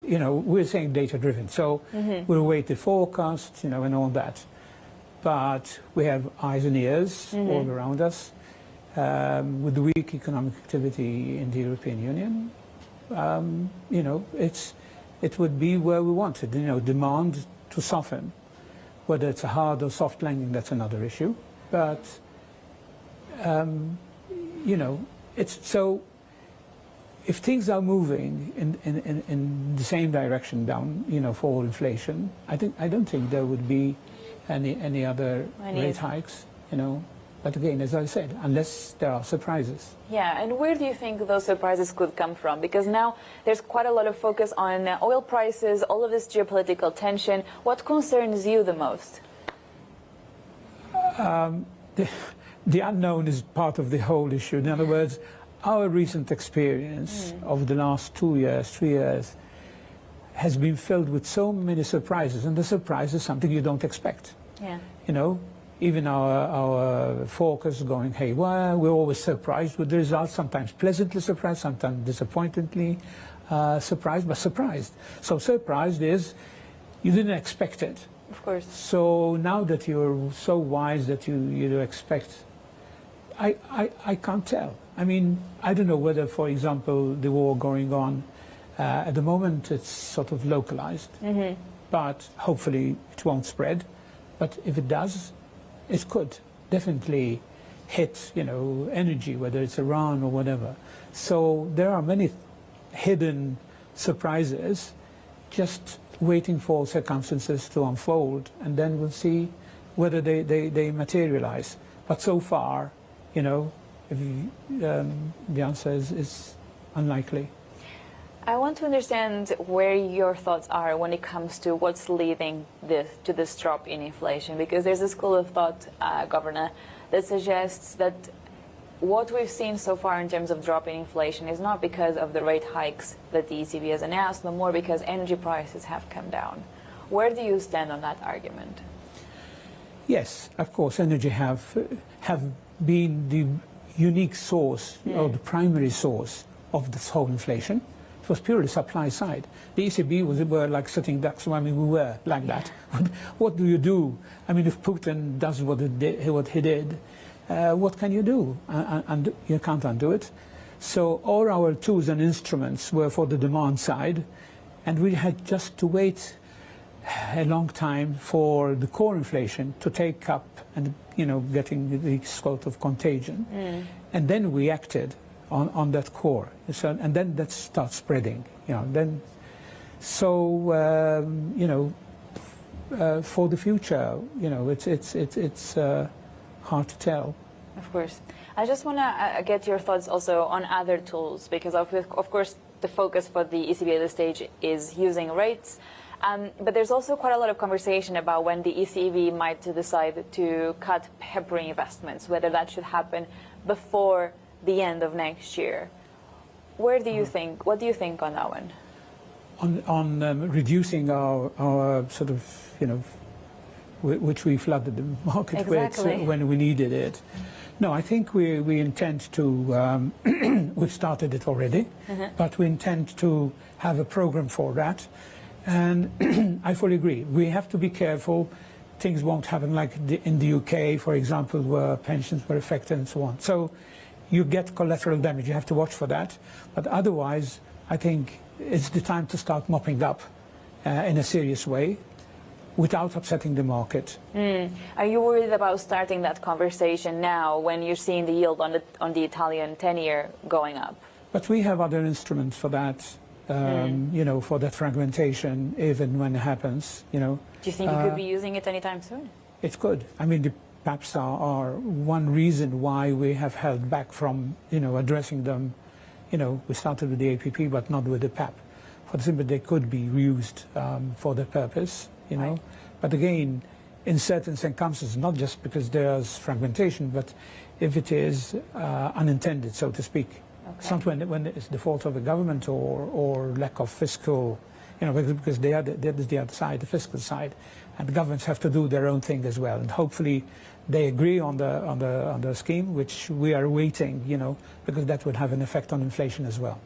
we're saying data-driven, so we'll await the forecast, and all that. But we have eyes and ears all around us. With the weak economic activity in the European Union, it would be where we wanted, demand to soften. Whether it's a hard or soft landing, that's another issue. But, it's so. If things are moving in the same direction down, for inflation, I don't think there would be any other rate hikes, But again, as I said, unless there are surprises. Yeah, and where do you think those surprises could come from? Because now there's quite a lot of focus on oil prices, all of this geopolitical tension. What concerns you the most? The unknown is part of the whole issue. In other words, our recent experience of the last 2 years, 3 years, has been filled with so many surprises, and the surprise is something you don't expect. Yeah. Even our focus going haywire, we're always surprised with the results, sometimes pleasantly surprised, sometimes disappointingly surprised, but surprised. So surprised is you didn't expect it. Of course. So now that you're so wise that you expect, I can't tell. I mean, I don't know whether, for example, the war going on, at the moment it's sort of localized, but hopefully it won't spread. But if it does, it could definitely hit, energy, whether it's Iran or whatever. So there are many hidden surprises just waiting for circumstances to unfold, and then we'll see whether they materialize. But so far, the answer is unlikely. I want to understand where your thoughts are when it comes to what's leading to this drop in inflation, because there's a school of thought, Governor, that suggests that what we've seen so far in terms of drop in inflation is not because of the rate hikes that the ECB has announced, but more because energy prices have come down. Where do you stand on that argument? Yes, of course, energy have been the unique source or the primary source of this whole inflation. It was purely supply side. The ECB were like sitting ducks. I mean, we were like that. What do you do? I mean, if Putin does what he did, what can you do? And you can't undo it. So all our tools and instruments were for the demand side, and we had just to wait a long time for the core inflation to take up and, getting the sort of contagion. And then we acted on that core. So, and then that starts spreading, for the future, it's hard to tell. Of course. I just want to get your thoughts also on other tools, because of course the focus for the ECB at this stage is using rates. But there's also quite a lot of conversation about when the ECB might decide to cut pepper investments, whether that should happen before the end of next year. What do you think on that one? On reducing our sort of, which we flooded the market with when we needed it. No, I think we intend to, we've started it already, but we intend to have a program for that. And I fully agree. We have to be careful. Things won't happen like in the UK, for example, where pensions were affected and so on. So you get collateral damage. You have to watch for that. But otherwise, I think it's the time to start mopping up in a serious way without upsetting the market. Are you worried about starting that conversation now when you're seeing the yield on the Italian 10-year going up? But we have other instruments for that. For that fragmentation, even when it happens, Do you think you could be using it anytime soon? It could. I mean, the PAPs are one reason why we have held back from, addressing them. We started with the APP, but not with the PAP. For the simple, they could be used for that purpose, Right. But again, in certain circumstances, not just because there's fragmentation, but if it is unintended, so to speak. Okay. It's not when it's the fault of the government or lack of fiscal, because they are the other side, the fiscal side, and the governments have to do their own thing as well. And hopefully, they agree on the scheme, which we are waiting, because that would have an effect on inflation as well.